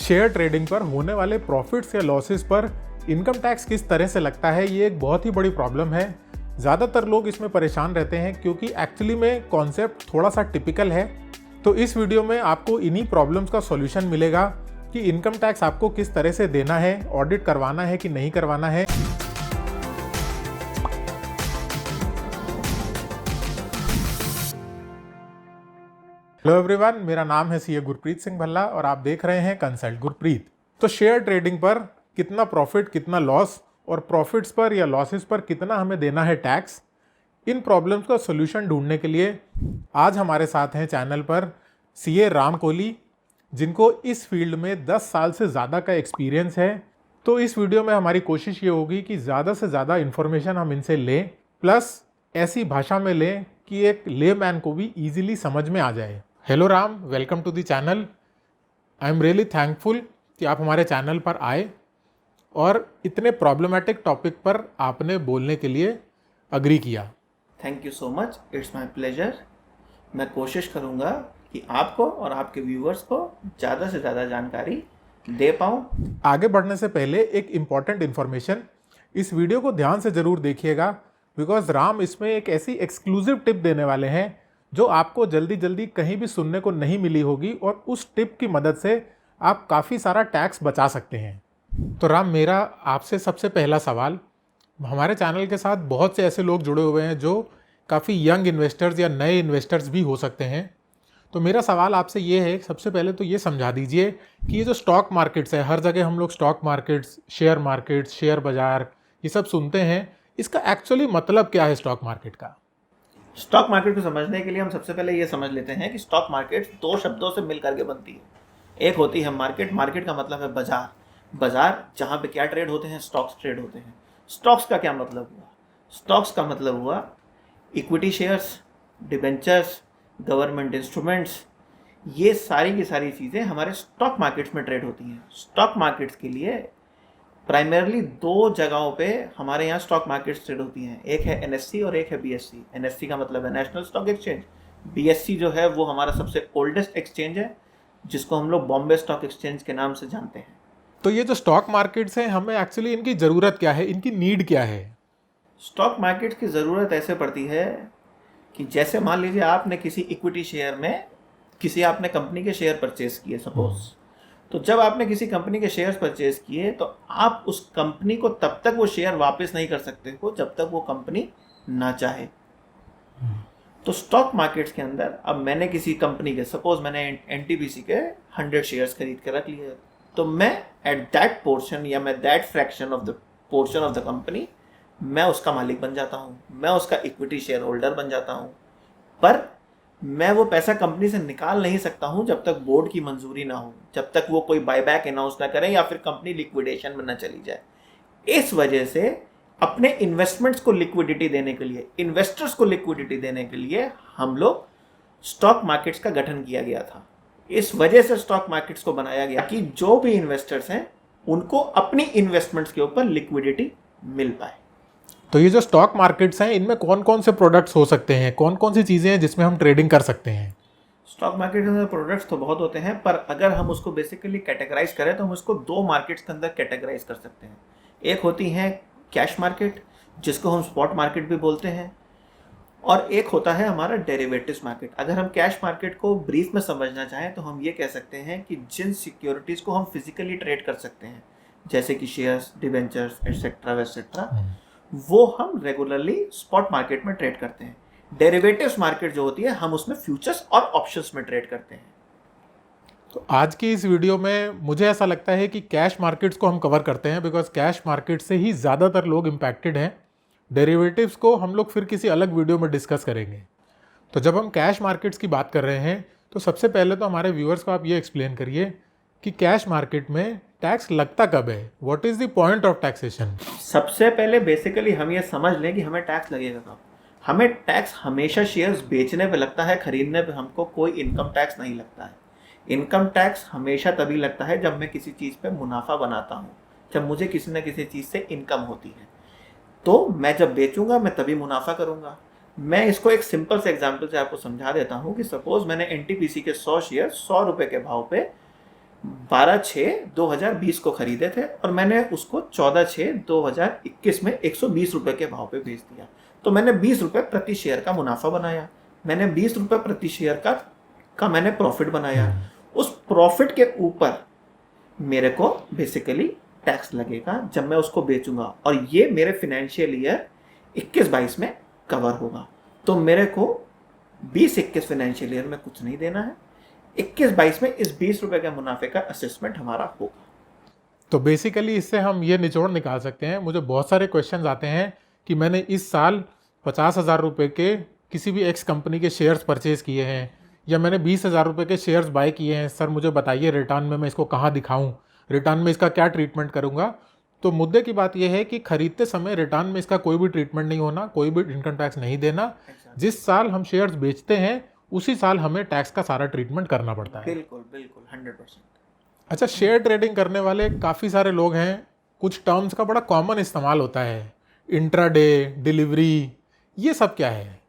Share trading पर होने वाले प्रॉफिट्स या लॉसेस पर इनकम टैक्स किस तरह से लगता है, ये एक बहुत ही बड़ी प्रॉब्लम है। ज़्यादातर लोग इसमें परेशान रहते हैं क्योंकि एक्चुअली में कॉन्सेप्ट थोड़ा सा टिपिकल है। तो इस वीडियो में आपको इन्हीं प्रॉब्लम्स का सॉल्यूशन मिलेगा कि इनकम टैक्स आपको किस तरह से देना है, ऑडिट करवाना है कि नहीं करवाना है। हेलो एवरीवन, मेरा नाम है सीए गुरप्रीत सिंह भल्ला और आप देख रहे हैं कंसल्ट गुरप्रीत। तो शेयर ट्रेडिंग पर कितना प्रॉफिट, कितना लॉस और प्रॉफिट्स पर या लॉसेस पर कितना हमें देना है टैक्स, इन प्रॉब्लम्स का सॉल्यूशन ढूंढने के लिए आज हमारे साथ हैं चैनल पर सीए राम कोहली, जिनको इस फील्ड में 10 साल से ज़्यादा का एक्सपीरियंस है। तो इस वीडियो में हमारी कोशिश ये होगी कि ज़्यादा से ज़्यादा इन्फॉर्मेशन हम इनसे लें, प्लस ऐसी भाषा में लें कि एक लेमैन को भी ईजिली समझ में आ जाए। Hello Ram, welcome to the channel. I am really thankful कि आप हमारे चैनल पर आए और इतने प्रॉब्लमेटिक टॉपिक पर आपने बोलने के लिए अग्री किया। Thank you so much, it's my pleasure. मैं कोशिश करूंगा कि आपको और आपके व्यूवर्स को ज़्यादा से ज़्यादा जानकारी दे पाऊँ। आगे बढ़ने से पहले एक इम्पॉर्टेंट इन्फॉर्मेशन, इस वीडियो को ध्यान से ज़रूर देखिएगा बिकॉज राम इसमें एक ऐसी एक्सक्लूसिव टिप देने वाले हैं जो आपको जल्दी जल्दी कहीं भी सुनने को नहीं मिली होगी और उस टिप की मदद से आप काफ़ी सारा टैक्स बचा सकते हैं। तो राम, मेरा आपसे सबसे पहला सवाल, हमारे चैनल के साथ बहुत से ऐसे लोग जुड़े हुए हैं जो काफ़ी यंग इन्वेस्टर्स या नए इन्वेस्टर्स भी हो सकते हैं। तो मेरा सवाल आपसे ये है, सबसे पहले तो ये समझा दीजिए कि ये जो स्टॉक मार्केट्स है, हर जगह हम लोग स्टॉक मार्केट्स, शेयर बाज़ार ये सब सुनते हैं, इसका एक्चुअली मतलब क्या है स्टॉक मार्केट का? स्टॉक मार्केट को समझने के लिए हम सबसे पहले ये समझ लेते हैं कि स्टॉक मार्केट दो शब्दों से मिल करके बनती है। एक होती है मार्केट, मार्केट का मतलब है बाजार, बाजार जहाँ पे क्या ट्रेड होते हैं, स्टॉक्स ट्रेड होते हैं। स्टॉक्स का क्या मतलब हुआ? स्टॉक्स का मतलब हुआ equity shares, debentures, government instruments, ये सारी की सारी चीज़ें हमारे स्टॉक मार्केट्स में ट्रेड होती हैं। स्टॉक मार्केट्स के लिए प्राइमरली दो जगहों पे हमारे यहाँ स्टॉक मार्केट्स ट्रेड होती हैं, एक है एनएससी और एक है बीएससी। एनएससी का मतलब है नेशनल स्टॉक एक्सचेंज, बीएससी जो है वो हमारा सबसे ओल्डेस्ट एक्सचेंज है जिसको हम लोग बॉम्बे स्टॉक एक्सचेंज के नाम से जानते हैं। तो ये जो स्टॉक मार्केट्स हैं, हमें एक्चुअली इनकी ज़रूरत क्या है, इनकी नीड क्या है? स्टॉक मार्केट की ज़रूरत ऐसे पड़ती है कि जैसे मान लीजिए आपने किसी इक्विटी शेयर में किसी आपने कंपनी के शेयर परचेज किए सपोज, तो जब आपने किसी कंपनी के शेयर्स परचेज किए तो आप उस कंपनी को तब तक वो शेयर वापस नहीं कर सकते हो जब तक वो कंपनी ना चाहे। तो स्टॉक मार्केट्स के अंदर अब मैंने किसी कंपनी के, सपोज मैंने एनटीपीसी के 100 शेयर्स खरीद के रख लिए, तो मैं एट दैट पोर्शन या मैं that fraction of the portion of the company मैं उसका मालिक बन जाता हूँ, मैं उसका इक्विटी शेयर होल्डर बन जाता हूँ। पर मैं वो पैसा कंपनी से निकाल नहीं सकता हूं जब तक बोर्ड की मंजूरी ना हो, जब तक वो कोई बायबैक अनाउंस ना करें या फिर कंपनी लिक्विडेशन में ना चली जाए। इस वजह से अपने इन्वेस्टमेंट्स को लिक्विडिटी देने के लिए, इन्वेस्टर्स को लिक्विडिटी देने के लिए हम लोग स्टॉक मार्केट्स का गठन किया गया था। इस वजह से स्टॉक मार्केट्स को बनाया गया कि जो भी इन्वेस्टर्स हैं उनको अपनी इन्वेस्टमेंट्स के ऊपर लिक्विडिटी मिल पाए। तो ये जो स्टॉक मार्केट्स हैं, इनमें कौन कौन से प्रोडक्ट्स हो सकते हैं, कौन कौन सी चीज़ें हैं जिसमें हम ट्रेडिंग कर सकते हैं? स्टॉक मार्केट के अंदर प्रोडक्ट्स तो बहुत होते हैं, पर अगर हम उसको बेसिकली कैटेगराइज करें तो हम उसको दो मार्केट्स के अंदर कैटेगराइज कर सकते हैं। एक होती है कैश मार्केट, जिसको हम स्पॉट मार्केट भी बोलते हैं, और एक होता है हमारा डेरिवेटिव्स मार्केट। अगर हम कैश मार्केट को ब्रीफ में समझना चाहें तो हम ये कह सकते हैं कि जिन सिक्योरिटीज़ को हम फिजिकली ट्रेड कर सकते हैं, जैसे कि शेयर्स, डिबेंचर्स एटसेट्रा, वो हम रेगुलरली स्पॉट मार्केट में ट्रेड करते हैं। डेरिवेटिव्स मार्केट जो होती है हम उसमें फ्यूचर्स और ऑप्शंस में ट्रेड करते हैं। तो आज की इस वीडियो में मुझे ऐसा लगता है कि कैश मार्केट्स को हम कवर करते हैं बिकॉज कैश मार्केट से ही ज़्यादातर लोग इम्पैक्टेड हैं। डेरिवेटिव्स को हम लोग फिर किसी अलग वीडियो में डिस्कस करेंगे। तो जब हम कैश मार्केट्स की बात कर रहे हैं तो सबसे पहले तो हमारे व्यूअर्स को आप ये एक्सप्लेन करिए कि कैश मार्केट में टैक्स लगता कब है, what is the point of taxation? सबसे पहले बेसिकली हम ये समझ लें कि हमें टैक्स लगेगा कब। हमें टैक्स हमेशा शेयर्स बेचने पे लगता है, खरीदने पे हमको कोई इनकम टैक्स नहीं लगता है। इनकम टैक्स हमेशा तभी लगता है जब मैं किसी चीज़ पे मुनाफा बनाता हूँ, जब मुझे किसी न किसी चीज़ से इनकम होती है। तो मैं जब बेचूंगा मैं तभी मुनाफा करूँगा। मैं इसको एक सिंपल से एग्जांपल से आपको समझा देता हूँ कि सपोज मैंने एनटीपीसी के 100 शेयर 100 रुपये के भाव पे 12/6/2020 को खरीदे थे और मैंने उसको 14/6/2021 में 120 रुपए के भाव पे बेच दिया। तो मैंने 20 रुपए प्रति शेयर का मुनाफा बनाया, मैंने 20 रुपए प्रति शेयर का मैंने प्रॉफिट बनाया। उस प्रॉफिट के ऊपर मेरे को बेसिकली टैक्स लगेगा जब मैं उसको बेचूंगा, और ये मेरे फाइनेंशियल ईयर 21-22 में कवर होगा। तो मेरे को 20-21 फाइनेंशियल ईयर में कुछ नहीं देना है, 21-22 में इस 20 रुपए के मुनाफे का असेसमेंट हमारा होगा। तो बेसिकली इससे हम ये निचोड़ निकाल सकते हैं, मुझे बहुत सारे क्वेश्चंस आते हैं कि मैंने इस साल 50,000 रुपये के किसी भी एक्स कंपनी के शेयर्स परचेज किए हैं, या मैंने 20,000 रुपये के शेयर्स बाय किए हैं, सर मुझे बताइए रिटर्न में मैं इसको कहाँ दिखाऊं, रिटर्न में इसका क्या ट्रीटमेंट करूंगा। तो मुद्दे की बात यह है कि खरीदते समय रिटर्न में इसका कोई भी ट्रीटमेंट नहीं होना, कोई भी इनकम टैक्स नहीं देना। जिस साल हम शेयर्स बेचते हैं उसी साल हमें टैक्स का सारा ट्रीटमेंट करना पड़ता है। बिल्कुल बिल्कुल 100%। अच्छा, शेयर ट्रेडिंग करने वाले काफ़ी सारे लोग हैं, कुछ टर्म्स का बड़ा कॉमन इस्तेमाल होता है, इंट्राडे, डिलीवरी, ये सब क्या है?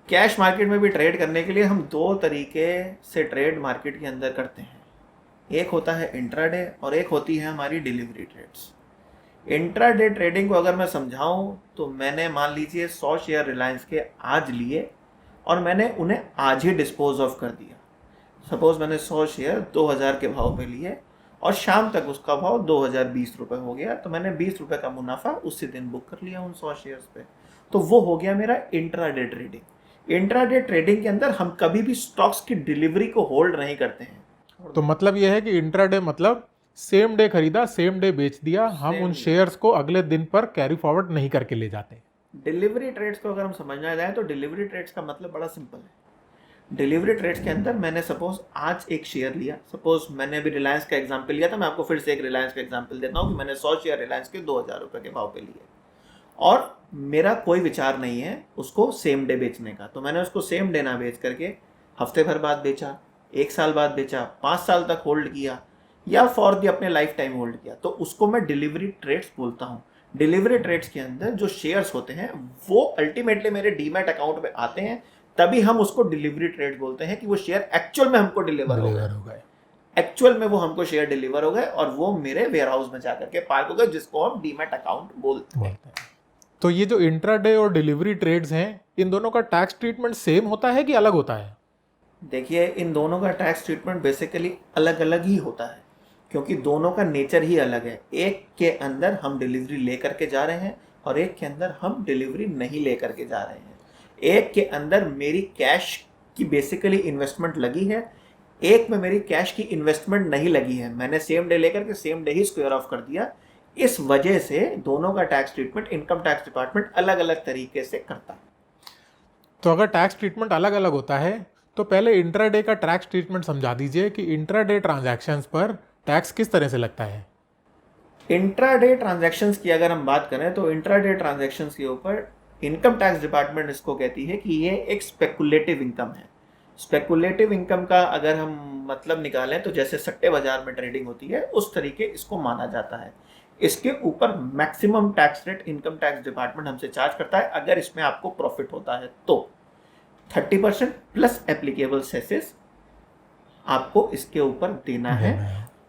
कैश मार्केट में भी ट्रेड करने के लिए हम दो तरीके से ट्रेड मार्केट के अंदर करते हैं। एक होता है इंट्राडे और एक होती है हमारी डिलीवरी ट्रेड्स। इंट्राडे ट्रेडिंग को अगर मैं समझाऊं तो मैंने मान लीजिए 100 शेयर रिलायंस के आज लिए और मैंने उन्हें आज ही डिस्पोज ऑफ कर दिया। सपोज मैंने 100 शेयर 2000 के भाव पे लिए और शाम तक उसका भाव 2020 रुपये हो गया, तो मैंने 20 रुपये का मुनाफा उसी दिन बुक कर लिया उन 100 शेयर्स पे। तो वो हो गया मेरा इंट्राडे ट्रेडिंग। इंट्राडे ट्रेडिंग के अंदर हम कभी भी स्टॉक्स की डिलीवरी को होल्ड नहीं करते हैं। तो मतलब यह है कि इंट्राडे मतलब सेम डे खरीदा सेम डे बेच दिया, हम उन शेयर्स को अगले दिन पर कैरी फॉरवर्ड नहीं करके ले जाते। डिलीवरी ट्रेड्स को अगर हम समझना जाए तो डिलीवरी ट्रेड्स का मतलब बड़ा सिंपल है। डिलीवरी ट्रेड्स के अंदर मैंने सपोज आज एक शेयर लिया, सपोज मैंने अभी रिलायंस का एग्जांपल लिया था, मैं आपको फिर से एक रिलायंस का एग्जांपल देता हूँ कि मैंने 100 शेयर रिलायंस के 2000 रुपये के भाव पे लिए और मेरा कोई विचार नहीं है उसको सेम डे बेचने का। तो मैंने उसको सेम डे ना बेच करके हफ्ते भर बाद बेचा, 1 साल बाद बेचा, 5 साल तक होल्ड किया या फॉर दी अपने लाइफ टाइम होल्ड किया, तो उसको मैं डिलीवरी ट्रेड्स बोलता हूँ। डिलीवरी ट्रेड्स के अंदर जो शेयर्स होते हैं वो अल्टीमेटली मेरे डीमैट अकाउंट में आते हैं, तभी हम उसको डिलीवरी ट्रेड बोलते हैं कि वो शेयर एक्चुअल में हमको डिलीवर हो गए। एक्चुअल में वो हमको शेयर डिलीवर हो गए और वो मेरे वेयर हाउस में जाकर के पार्क हो गए, जिसको हम डीमैट अकाउंट बोलते हैं। तो ये जो इंट्राडे और डिलीवरी ट्रेड्स हैं, इन दोनों का टैक्स ट्रीटमेंट सेम होता है कि अलग होता है? देखिए, इन दोनों का टैक्स ट्रीटमेंट बेसिकली अलग अलग ही होता है, क्योंकि दोनों का नेचर ही अलग है। एक के अंदर हम डिलीवरी लेकर के जा रहे हैं और एक के अंदर हम डिलीवरी नहीं लेकर के जा रहे हैं। एक के अंदर मेरी कैश की बेसिकली इन्वेस्टमेंट लगी है, एक में मेरी कैश की इन्वेस्टमेंट नहीं लगी है, मैंने सेम डे लेकर के same day he square of कर दिया। इस वजह से दोनों का tax treatment income tax department अलग अलग तरीके से करता है। तो अगर टैक्स ट्रीटमेंट अलग अलग होता है तो पहले इंट्राडे का टैक्स ट्रीटमेंट समझा दीजिए कि इंट्राडे ट्रांजैक्शंस पर टैक्स किस तरह से लगता है। इंट्राडे ट्रांजैक्शंस की अगर हम बात करें तो इंट्राडे ट्रांजैक्शंस के ऊपर इनकम टैक्स डिपार्टमेंट इसको कहती है कि ये एक स्पेकुलेटिव इनकम है। स्पेकुलेटिव इनकम का अगर हम मतलब निकालें तो जैसे सट्टे बाजार में ट्रेडिंग होती है उस तरीके इसको माना जाता है। इसके ऊपर maximum tax rate income tax department हमसे चार्ज करता है अगर इसमें आपको प्रॉफिट होता है तो 30% प्लस एप्लीकेबल सेसेस आपको इसके ऊपर देना है।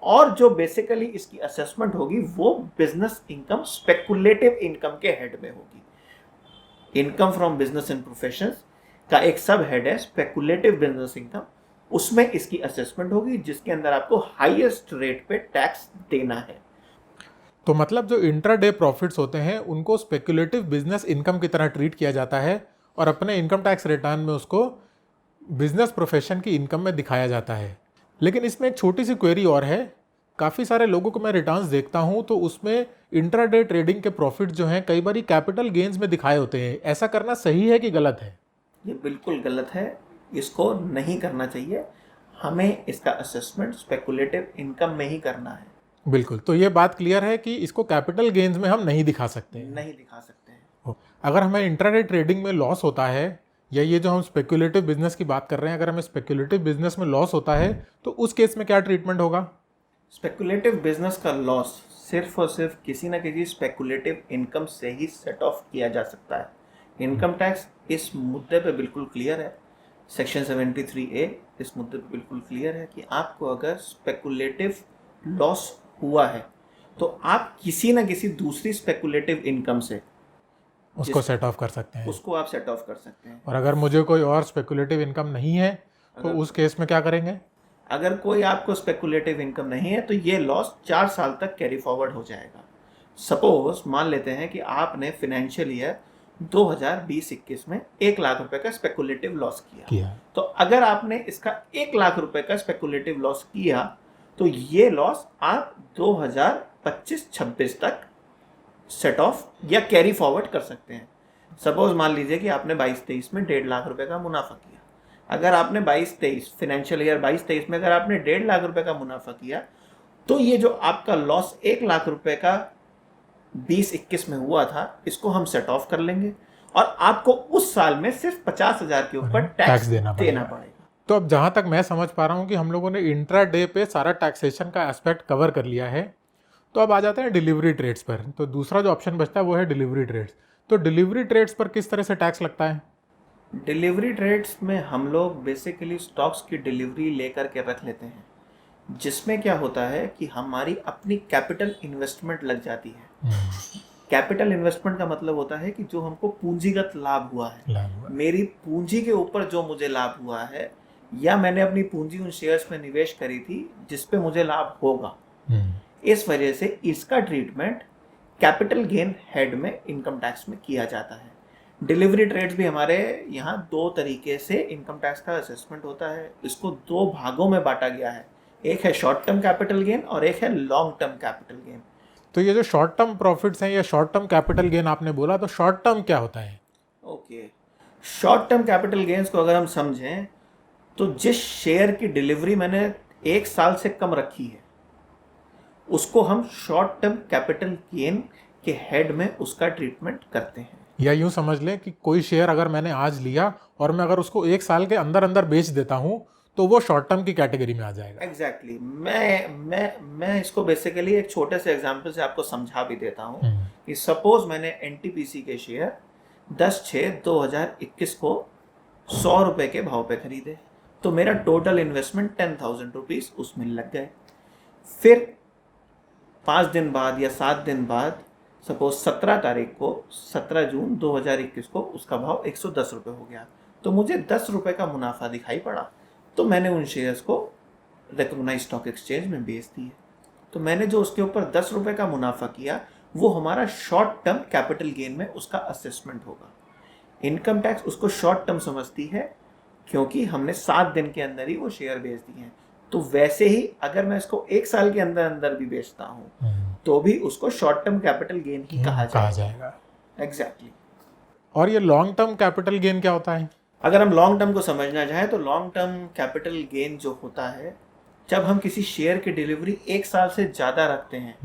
और जो बेसिकली इसकी असेसमेंट होगी वो बिजनेस इनकम स्पेकुलेटिव इनकम के हेड में होगी। Income from business and professions का एक सब हेड है स्पेकुलेटिव बिजनेस इनकम, उसमें इसकी असेसमेंट होगी जिसके अंदर आपको हाईएस्ट रेट पे टैक्स देना है। तो मतलब जो इंट्राडे प्रॉफिट्स होते हैं उनको स्पेकुलेटिव बिजनेस इनकम की तरह ट्रीट किया जाता है और अपने इनकम टैक्स रिटर्न में उसको बिजनेस प्रोफेशन की इनकम में दिखाया जाता है। लेकिन इसमें एक छोटी सी क्वेरी और है, काफ़ी सारे लोगों को मैं रिटर्न्स देखता हूं तो उसमें इंट्राडे ट्रेडिंग के प्रॉफिट जो हैं कई बार कैपिटल गेन्स में दिखाए होते हैं। ऐसा करना सही है कि गलत है? ये बिल्कुल गलत है, इसको नहीं करना चाहिए। हमें इसका असेसमेंट स्पेकुलेटिव इनकम में ही करना है। बिल्कुल, तो ये बात क्लियर है कि इसको कैपिटल गेन्स में हम नहीं दिखा सकते हैं। नहीं दिखा सकते हैं। अगर हमें इंट्राडे ट्रेडिंग में लॉस होता है या ये जो हम स्पेकुलेटिव बिजनेस की बात कर रहे हैं, अगर हमें स्पेकुलेटिव बिजनेस में लॉस होता है तो उस केस में क्या ट्रीटमेंट होगा? स्पेकुलेटिव बिजनेस का लॉस सिर्फ और सिर्फ किसी न किसी स्पेकुलेटिव इनकम से ही सेट ऑफ किया जा सकता है। इनकम टैक्स इस मुद्दे पे बिल्कुल क्लियर है। सेक्शन 73A इस मुद्दे पर बिल्कुल क्लियर है कि आपको अगर स्पेकुलेटिव लॉस हुआ है तो आप किसी ना किसी दूसरी स्पेकुलेटिव इनकम से उसको सेट ऑफ कर सकते हैं, उसको आप सेट ऑफ कर सकते हैं। और अगर मुझे कोई और स्पेकुलेटिव इनकम नहीं है तो उस केस में क्या करेंगे? अगर कोई आपको स्पेकुलेटिव इनकम नहीं है तो ये लॉस 4 साल तक कैरी फॉरवर्ड हो जाएगा। सपोज मान लेते हैं कि आपने फाइनेंशियल ईयर 2020-21 में 1 लाख रुपए का स्पेकुलेटिव लॉस किया। तो अगर आपने इसका 1 लाख रुपए का स्पेकुलेटिव लॉस किया तो ये लॉस आप 2025-26 तक सेट ऑफ या कैरी फॉरवर्ड कर सकते हैं। सपोज मान लीजिए कि आपने 22-23 में 1.5 लाख रुपए का मुनाफा किया। अगर आपने 22-23 फाइनेंशियल ईयर 22-23 में अगर आपने 1.5 लाख रुपए का मुनाफा किया तो ये जो आपका लॉस 1 लाख रुपए का 20-21 में हुआ था इसको हम सेट ऑफ कर लेंगे और आपको उस साल में सिर्फ 50,000 के ऊपर टैक्स देना पड़ेगा। तो अब जहां तक मैं समझ पा रहा हूं कि हम लोगों ने इंट्रा डे पे सारा टैक्सेशन का एस्पेक्ट कवर कर लिया है। तो अब आ जाते हैं डिलीवरी ट्रेड्स पर। तो दूसरा जो ऑप्शन बचता है वो है डिलीवरी ट्रेड्स। तो डिलीवरी ट्रेड्स पर किस तरह से टैक्स लगता है? डिलीवरी ट्रेड्स में हम लोग बेसिकली स्टॉक्स की डिलीवरी लेकर के रख लेते हैं, जिसमें क्या होता है कि हमारी अपनी कैपिटल इन्वेस्टमेंट लग जाती है। कैपिटल इन्वेस्टमेंट का मतलब होता है कि जो हमको पूंजीगत लाभ हुआ है, मेरी पूंजी के ऊपर जो मुझे लाभ हुआ है या मैंने अपनी पूंजी उन शेयर्स में निवेश करी थी जिस पे मुझे लाभ होगा, इस वजह से इसका ट्रीटमेंट कैपिटल गेन हेड में इनकम टैक्स में किया जाता है। डिलीवरी ट्रेड्स भी हमारे यहाँ 2 तरीके से इनकम टैक्स का असेसमेंट होता है। इसको 2 भागों में बांटा गया है, एक है शॉर्ट टर्म कैपिटल गेन और एक है लॉन्ग टर्म कैपिटल गेन। तो ये जो शॉर्ट टर्म प्रॉफिट्स हैं या शॉर्ट टर्म कैपिटल गेन आपने बोला, तो शॉर्ट टर्म क्या होता है? Okay, short term capital gains को अगर हम समझें तो जिस शेयर की डिलीवरी मैंने 1 साल से कम रखी है उसको हम शॉर्ट टर्म कैपिटल गेन के हेड में उसका ट्रीटमेंट करते हैं। या यूं समझ लें कि कोई शेयर अगर मैंने आज लिया और मैं अगर उसको 1 साल के अंदर अंदर बेच देता हूं तो वो शॉर्ट टर्म की कैटेगरी में आ जाएगा। एग्जैक्टली मैं इसको बेसिकली एक छोटे से एग्जांपल से आपको समझा भी देता हूं कि सपोज मैंने एनटीपीसी के शेयर 10/6/2021 को 100 रुपए के भाव पे खरीदे, तो मेरा टोटल इन्वेस्टमेंट 10,000 रुपीज उसमें लग गए। फिर 5 दिन बाद या 7 दिन बाद सपोज 17 तारीख को 17 जून 2021 को उसका भाव 110 रुपये हो गया, तो मुझे 10 रुपये का मुनाफा दिखाई पड़ा। तो मैंने उन शेयर्स को रिकॉग्नाइज्ड स्टॉक एक्सचेंज में बेच दिए। तो मैंने जो उसके ऊपर 10 रुपये का मुनाफा किया वो हमारा शॉर्ट टर्म कैपिटल गेन में उसका असेसमेंट होगा। इनकम टैक्स उसको शॉर्ट टर्म समझती है क्योंकि हमने 7 दिन के अंदर ही वो शेयर बेच दिए हैं। तो वैसे ही अगर मैं इसको 1 साल के अंदर अंदर भी बेचता हूँ तो भी उसको शॉर्ट टर्म कैपिटल गेन ही कहा जाएगा। एग्जैक्टली। और ये लॉन्ग टर्म कैपिटल गेन क्या होता है? अगर हम लॉन्ग टर्म को समझना चाहें तो लॉन्ग टर्म कैपिटल गेन जो होता है जब हम किसी शेयर की डिलीवरी 1 साल से ज़्यादा रखते हैं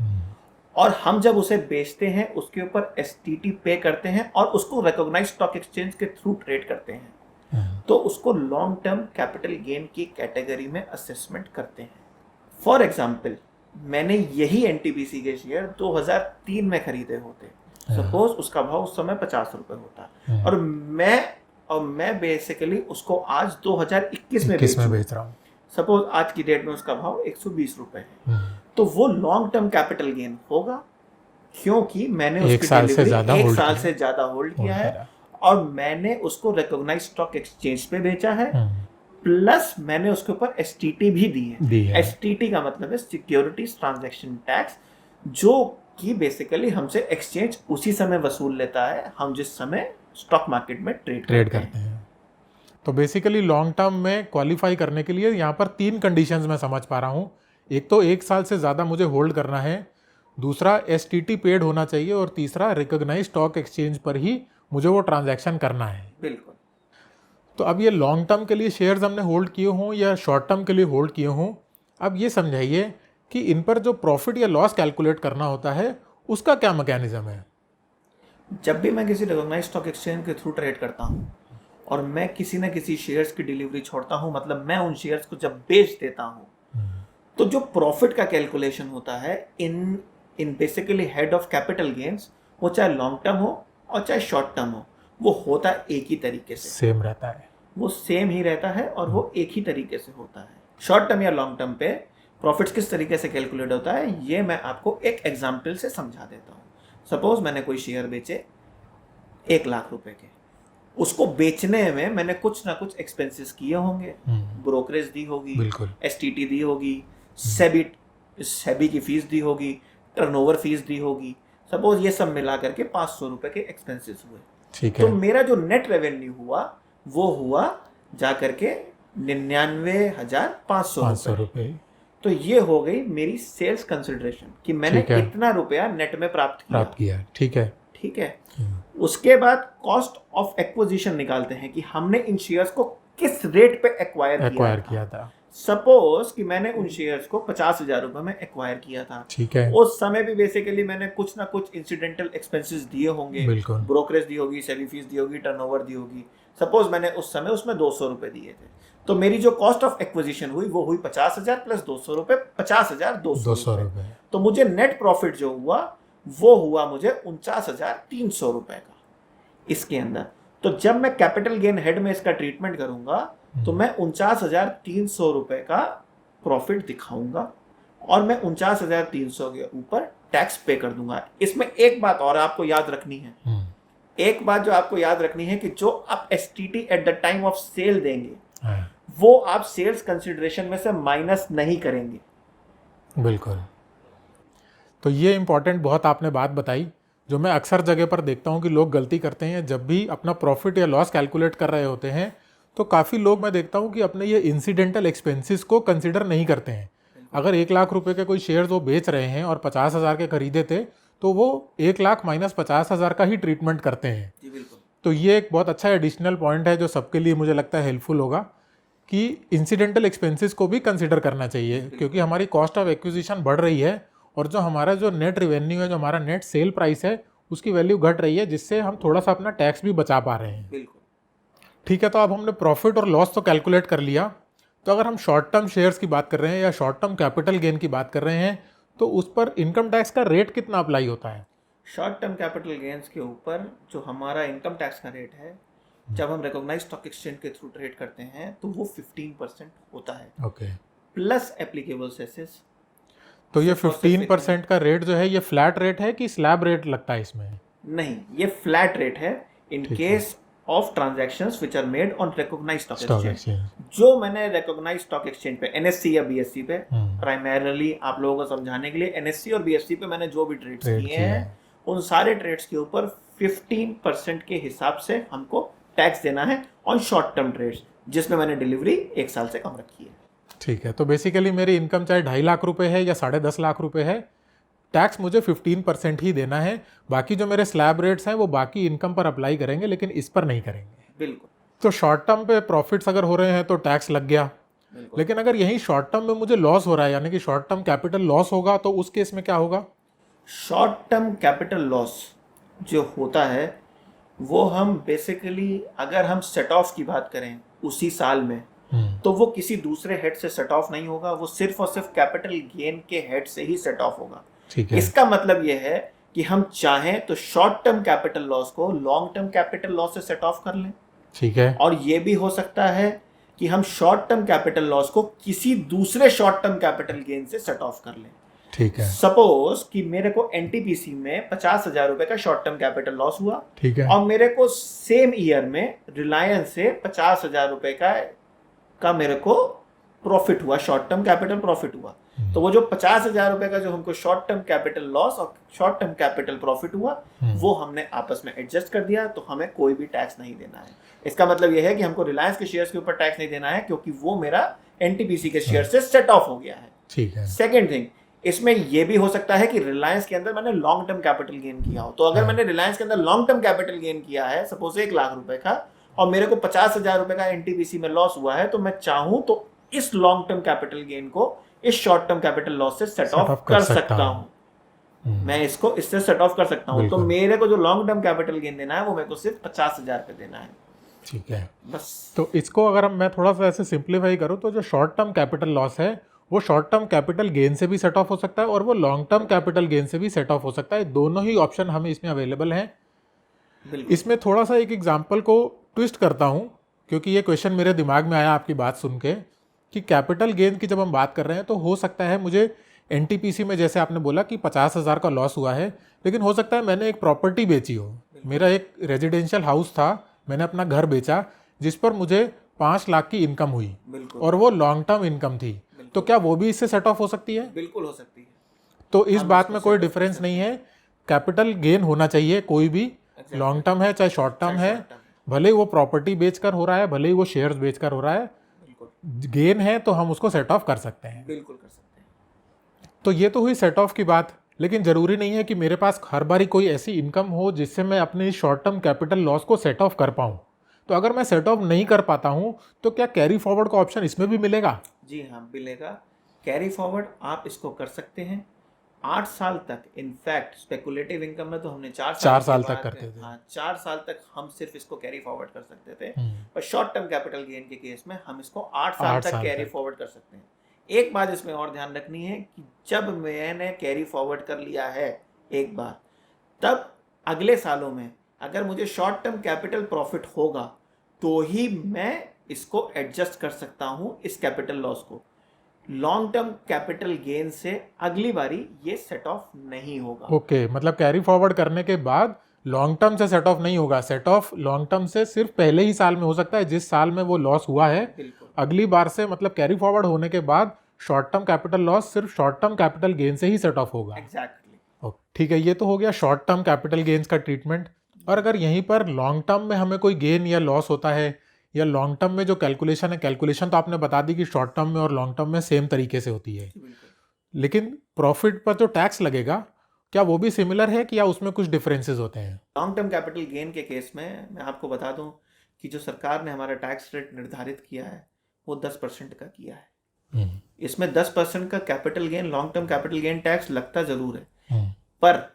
और हम जब उसे बेचते हैं उसके ऊपर STT पे करते हैं और उसको रिकॉग्नाइज्ड स्टॉक एक्सचेंज के थ्रू ट्रेड करते हैं, तो उसको लॉन्ग टर्म कैपिटल गेन की कैटेगरी में असेसमेंट करते हैं। फॉर एग्जाम्पल, मैंने यही एनटीपीसी के शेयर 2003 में खरीदे होते, सपोज उसका भाव उस समय 50 रुपये होता और मैं बेसिकली उसको आज 2021 में बेच रहा हूँ। सपोज आज की डेट में उसका भाव 120 रुपये है, तो वो लॉन्ग टर्म कैपिटल गेन होगा क्योंकि मैंने उसकी 1 साल से ज़्यादा होल्ड किया है और मैंने उसको रिकॉग्नाइज्ड स्टॉक एक्सचेंज पे बेचा है, प्लस मैंने उसके ऊपर STT भी दी है। STT का मतलब है सिक्योरिटीज ट्रांजैक्शन टैक्स, जो कि बेसिकली हमसे एक्सचेंज उसी समय वसूल लेता है हम जिस समय स्टॉक मार्केट में ट्रेड करते हैं। तो बेसिकली लॉन्ग टर्म में क्वालिफाई करने के लिए यहाँ पर 3 कंडीशंस मैं समझ पा रहा हूँ। एक तो 1 साल से ज़्यादा मुझे होल्ड करना है, दूसरा STT पेड होना चाहिए और तीसरा रिकॉग्नाइज्ड स्टॉक एक्सचेंज पर ही मुझे वो ट्रांजैक्शन करना है। बिल्कुल। तो अब ये लॉन्ग टर्म के लिए शेयर्स हमने होल्ड किए हों या शॉर्ट टर्म के लिए होल्ड किए हों, अब ये समझाइए कि इन पर जो प्रॉफिट या लॉस कैलकुलेट करना होता है उसका क्या मैकेनिज्म है? जब भी मैं किसी रिकॉग्नाइज्ड स्टॉक एक्सचेंज के थ्रू ट्रेड करता हूँ और मैं किसी न किसी शेयर्स की डिलीवरी छोड़ता हूँ, मतलब मैं उन शेयर्स को जब बेच देता हूँ, तो जो प्रॉफिट का कैलकुलेशन होता है in basically head of capital gains, वो चाहे लॉन्ग टर्म हो और चाहे शॉर्ट टर्म हो, वो होता एक ही तरीके से, सेम रहता है। वो सेम ही रहता है और वो एक ही तरीके से होता है। शॉर्ट टर्म या लॉन्ग टर्म पे प्रॉफिट्स किस तरीके से कैलकुलेट होता है ये मैं आपको एक एग्जाम्पल से समझा देता हूँ। सपोज मैंने कोई शेयर बेचे 1 लाख रुपए के, उसको बेचने में मैंने कुछ ना कुछ एक्सपेंसेस किए होंगे, ब्रोकरेज दी होगी, एसटीटी दी होगी, सेबी की फीस दी होगी, टर्नओवर फीस दी होगी। सपोज ये सब मिला करके 500 रुपए के एक्सपेंसेस हुए। ठीक है। तो मेरा जो नेट रेवेन्यू हुआ वो हुआ जा करके 99,500 रुपए। तो ये हो गई मेरी सेल्स कंसिडरेशन कि मैंने इतना रुपया नेट में प्राप्त किया। ठीक है। ठीक है। उसके बाद कॉस्ट ऑफ एक्विजिशन निकालते हैं कि हमने इन शेयर्स को किस रेट पे एक्वायर किया था। सपोज कि मैंने उन शेयर्स को 50,000 रुपए में एक्वायर किया था। ठीक है। उस समय भी बेसिकली मैंने कुछ ना कुछ इंसिडेंटल एक्सपेंसेस दिए होंगे, ब्रोकरेज दी होगी, सेबी फीस दी होगी, टर्नओवर दी होगी। सपोज मैंने उस समय उसमें 200 रुपए दिए थे, तो मेरी जो कॉस्ट ऑफ एक्विजिशन हुई वो हुई 50,000 प्लस 200 रुपए, 50,200 रुपए। तो मुझे नेट प्रॉफिट जो हुआ वो हुआ मुझे 49,300 रुपए का इसके अंदर। तो जब मैं कैपिटल गेन हेड में इसका ट्रीटमेंट करूंगा तो मैं 49,300 रुपए का प्रॉफिट दिखाऊंगा और मैं 49,300 के ऊपर टैक्स पे कर दूंगा। इसमें एक बात और आपको याद रखनी है, एक बात जो आपको याद रखनी है कि जो आप STT at the time of sale देंगे वो आप सेल्स कंसिडरेशन में से माइनस नहीं करेंगे। बिल्कुल। तो ये इंपॉर्टेंट बहुत आपने बात बताई, जो मैं अक्सर जगह पर देखता हूँ कि लोग गलती करते हैं। जब भी अपना प्रॉफिट या लॉस कैलकुलेट कर रहे होते हैं तो काफ़ी लोग मैं देखता हूँ कि अपने ये इंसिडेंटल एक्सपेंसेस को कंसिडर नहीं करते हैं। अगर 1 लाख रुपए के कोई शेयर्स वो बेच रहे हैं और 50,000 के खरीदे थे तो वो 1 लाख माइनस 50,000 का ही ट्रीटमेंट करते हैं। जी बिल्कुल। तो ये एक बहुत अच्छा एडिशनल पॉइंट है जो सबके लिए मुझे लगता है हेल्पफुल होगा कि इंसिडेंटल एक्सपेंसेस को भी कंसिडर करना चाहिए, क्योंकि हमारी कॉस्ट ऑफ एक्विजिशन बढ़ रही है और जो हमारा जो नेट रेवेन्यू है, जो हमारा नेट सेल प्राइस है, उसकी वैल्यू घट रही है, जिससे हम थोड़ा सा अपना टैक्स भी बचा पा रहे हैं। बिल्कुल। ठीक है। तो अब हमने प्रॉफिट और लॉस तो कैलकुलेट कर लिया। तो अगर हम शॉर्ट टर्म शेयर्स की बात कर रहे हैं या शॉर्ट टर्म कैपिटल गेन की बात कर रहे हैं तो उस पर इनकम टैक्स का रेट कितना अप्लाई होता है? शॉर्ट टर्म कैपिटल गेन्स के ऊपर जो हमारा इनकम टैक्स का रेट है, जब हम रिकॉग्नाइज्ड स्टॉक एक्सचेंज के थ्रू ट्रेड करते हैं तो वो 15% होता है। ओके। Plus applicable सेसेस। तो ये 15% का रेट जो है ये फ्लैट रेट है कि स्लैब रेट लगता है इसमें? नहीं, ये फ्लैट रेट है in case of transactions which are made on recognised stock exchange. जो मैंने रिकॉग्नाइज्ड स्टॉक एक्सचेंज पे, एनएससी या बीएससी पे, प्राइमरीली आप लोगों को समझाने के लिए एनएससी और बीएससी पे मैंने जो भी ट्रेड्स किए हैं उन सारे ट्रेड्स के ऊपर 15% के हिसाब से हमको टैक्स देना है ऑन शॉर्ट टर्म ट्रेड्स, जिसमें मैंने डिलीवरी 1 साल से कम रखी है। ठीक है। तो बेसिकली मेरी इनकम चाहे 2.5 लाख रुपए है या 10.5 लाख रुपए है, टैक्स मुझे 15% ही देना है। बाकी जो मेरे स्लैब रेट्स हैं वो बाकी इनकम पर अप्लाई करेंगे, लेकिन इस पर नहीं करेंगे। बिल्कुल। तो शॉर्ट टर्म पे प्रॉफिट्स अगर हो रहे हैं तो टैक्स लग गया, लेकिन अगर यही शॉर्ट टर्म में मुझे लॉस हो रहा है, यानी कि शॉर्ट टर्म कैपिटल लॉस होगा, तो उस केस में क्या होगा? शॉर्ट टर्म कैपिटल लॉस जो होता है वो हम बेसिकली, अगर हम सेट ऑफ की बात करें उसी साल में, तो वो किसी दूसरे हेड से सेट ऑफ नहीं होगा, वो सिर्फ और सिर्फ कैपिटल गेन के हेड से ही सेट ऑफ होगा। ठीक है। इसका मतलब ये है कि हम चाहें तो शॉर्ट टर्म कैपिटल लॉस को लॉन्ग टर्म कैपिटल लॉस से सेट ऑफ कर लें। ठीक है। और ये भी हो सकता है कि हम शॉर्ट टर्म कैपिटल लॉस को किसी दूसरे शॉर्ट टर्म कैपिटल गेन से सेट ऑफ कर लें। ठीक है। सपोज कि मेरे को एनटीपीसी में 50,000 रुपए का शॉर्ट टर्म कैपिटल लॉस हुआ। ठीक है। और मेरे को सेम ईयर में रिलायंस से 50,000 रुपए का मेरे को प्रॉफिट हुआ, शॉर्ट टर्म कैपिटल प्रॉफिट हुआ। तो वो जो 50,000 रुपए का जो हमको शॉर्ट टर्म कैपिटल लॉस और शॉर्ट टर्म कैपिटल प्रॉफिट हुआ, वो हमने आपस में एडजस्ट कर दिया, तो हमें कोई भी टैक्स नहीं देना है। इसका मतलब ये है कि हमको रिलायंस के शेयर्स के ऊपर टैक्स नहीं देना है, क्योंकि वो मेरा एनटीपीसी के शेयर से सेट ऑफ हो गया है। ठीक है। सेकेंड थिंग, इसमें यह भी हो सकता है कि रिलायंस के अंदर मैंने लॉन्ग टर्म कैपिटल गेन किया हो। तो अगर मैंने रिलायंस के अंदर लॉन्ग टर्म कैपिटल गेन किया है, सपोज 1 लाख रुपए का, और मेरे को 50,000 रुपए का एनटीपीसी में लॉस हुआ है, तो मैं चाहूं तो इस लॉन्ग टर्म कैपिटल गेन को इस शॉर्ट टर्म कैपिटल लॉस से सेट ऑफ कर सकता हूं। मैं इसको इससे सेट ऑफ कर सकता हूं। तो मेरे को जो लॉन्ग टर्म कैपिटल गेन देना है वो मेरे को सिर्फ 50,000 पे देना है। ठीक है। बस। तो इसको अगर मैं थोड़ा सा ऐसे सिंप्लीफाई करूं तो जो शॉर्ट टर्म कैपिटल लॉस है वो शॉर्ट टर्म कैपिटल गेन से भी सेट ऑफ हो सकता है और वो लॉन्ग टर्म कैपिटल गेन से भी सेट ऑफ हो सकता है। दोनों ही ऑप्शन हमें इसमें अवेलेबल हैं। इसमें थोड़ा सा एक एग्जांपल को ट्विस्ट करता हूं क्योंकि ये क्वेश्चन मेरे दिमाग में आया आपकी बात सुन के कि कैपिटल गेन की जब हम बात कर रहे हैं तो हो सकता है मुझे एनटीपीसी में जैसे आपने बोला कि 50,000 का लॉस हुआ है, लेकिन हो सकता है मैंने एक प्रॉपर्टी बेची हो, मेरा एक रेजिडेंशियल हाउस था, मैंने अपना घर बेचा जिस पर मुझे 5 लाख की इनकम हुई और वो लॉन्ग टर्म इनकम थी, तो क्या वो भी इससे सेट ऑफ हो सकती है? बिल्कुल हो सकती है। तो इस बात में कोई डिफरेंस नहीं है, कैपिटल गेन होना चाहिए, कोई भी लॉन्ग टर्म है चाहे शॉर्ट टर्म है, भले ही वो प्रॉपर्टी बेचकर हो रहा है, भले ही वो शेयर्स बेचकर हो रहा है, गेन है तो हम उसको सेट ऑफ कर सकते हैं। बिल्कुल कर सकते हैं। तो ये तो हुई सेट ऑफ की बात, लेकिन जरूरी नहीं है कि मेरे पास हर बारी कोई ऐसी इनकम हो जिससे मैं अपने शॉर्ट टर्म कैपिटल लॉस को सेट ऑफ कर पाऊं। तो अगर मैं सेट ऑफ नहीं कर पाता हूं तो क्या कैरी फॉरवर्ड का ऑप्शन इसमें भी मिलेगा? जी हाँ, मिलेगा। कैरी फॉरवर्ड आप इसको कर सकते हैं 8 साल तक। इनफैक्ट स्पेकुलेटिव इनकम में तो हमने 4 साल तक करते थे। हाँ, 4 साल तक हम सिर्फ इसको कैरी फॉरवर्ड कर सकते थे, पर शॉर्ट टर्म कैपिटल गेन के केस में हम इसको 8 साल तक कैरी फॉरवर्ड कर सकते हैं। एक बात इसमें और ध्यान रखनी है कि जब मैंने कैरी फॉरवर्ड कर लिया है एक बार, तब अगले सालों में अगर मुझे शॉर्ट टर्म कैपिटल प्रॉफिट होगा तो ही मैं इसको एडजस्ट कर सकता हूं इस कैपिटल लॉस को। लॉन्ग टर्म कैपिटल गेन से अगली बारी ये सेट ऑफ नहीं होगा। ओके, मतलब कैरी फॉरवर्ड करने के बाद लॉन्ग टर्म से सेट ऑफ नहीं होगा, सेट ऑफ लॉन्ग टर्म से सिर्फ पहले ही साल में हो सकता है जिस साल में वो लॉस हुआ है। बिल्कुल। अगली बार से मतलब कैरी फॉरवर्ड होने के बाद शॉर्ट टर्म कैपिटल लॉस सिर्फ शॉर्ट टर्म कैपिटल गेन से ही सेट ऑफ होगा। एग्जैक्टली। ठीक है, ये तो हो गया शॉर्ट टर्म कैपिटल गेन्स का ट्रीटमेंट। और अगर यहीं पर लॉन्ग टर्म में हमें कोई गेन या लॉस होता है, या लॉन्ग टर्म में जो कैलकुलेशन है, कैलकुलेशन तो आपने बता दी कि शॉर्ट टर्म में और लॉन्ग टर्म में सेम तरीके से होती है, लेकिन प्रॉफिट पर जो टैक्स लगेगा क्या वो भी सिमिलर है कि या उसमें कुछ डिफरेंसेस होते हैं? लॉन्ग टर्म कैपिटल गेन के केस में मैं आपको बता दूं कि जो सरकार ने हमारा टैक्स रेट निर्धारित किया है वो 10% का किया है। इसमें 10% का capital gain, long term capital gain tax लगता जरूर है, पर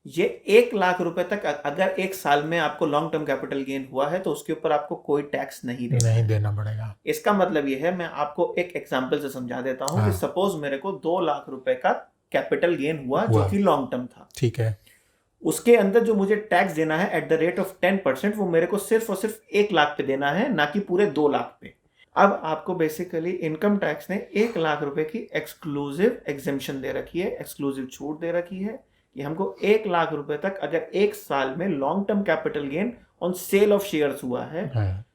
ये 1 लाख रुपए तक अगर एक साल में आपको लॉन्ग टर्म कैपिटल गेन हुआ है तो उसके ऊपर आपको कोई टैक्स नहीं देना पड़ेगा। इसका मतलब ये है, मैं आपको एक एग्जांपल से समझा देता हूँ कि सपोज मेरे को 2 लाख रुपए का कैपिटल गेन हुआ जो कि लॉन्ग टर्म था। ठीक है, उसके अंदर जो मुझे टैक्स देना है एट द रेट ऑफ 10%, वो मेरे को सिर्फ और सिर्फ 1 लाख पे देना है, ना कि पूरे 2 लाख पे। अब आपको बेसिकली इनकम टैक्स ने 1 लाख रुपए की एक्सक्लूसिव एग्जेम्पशन दे रखी है, एक्सक्लूसिव छूट दे रखी है कि हमको 1 लाख रुपए तक अगर एक साल में long term capital gain on sale of shares हुआ है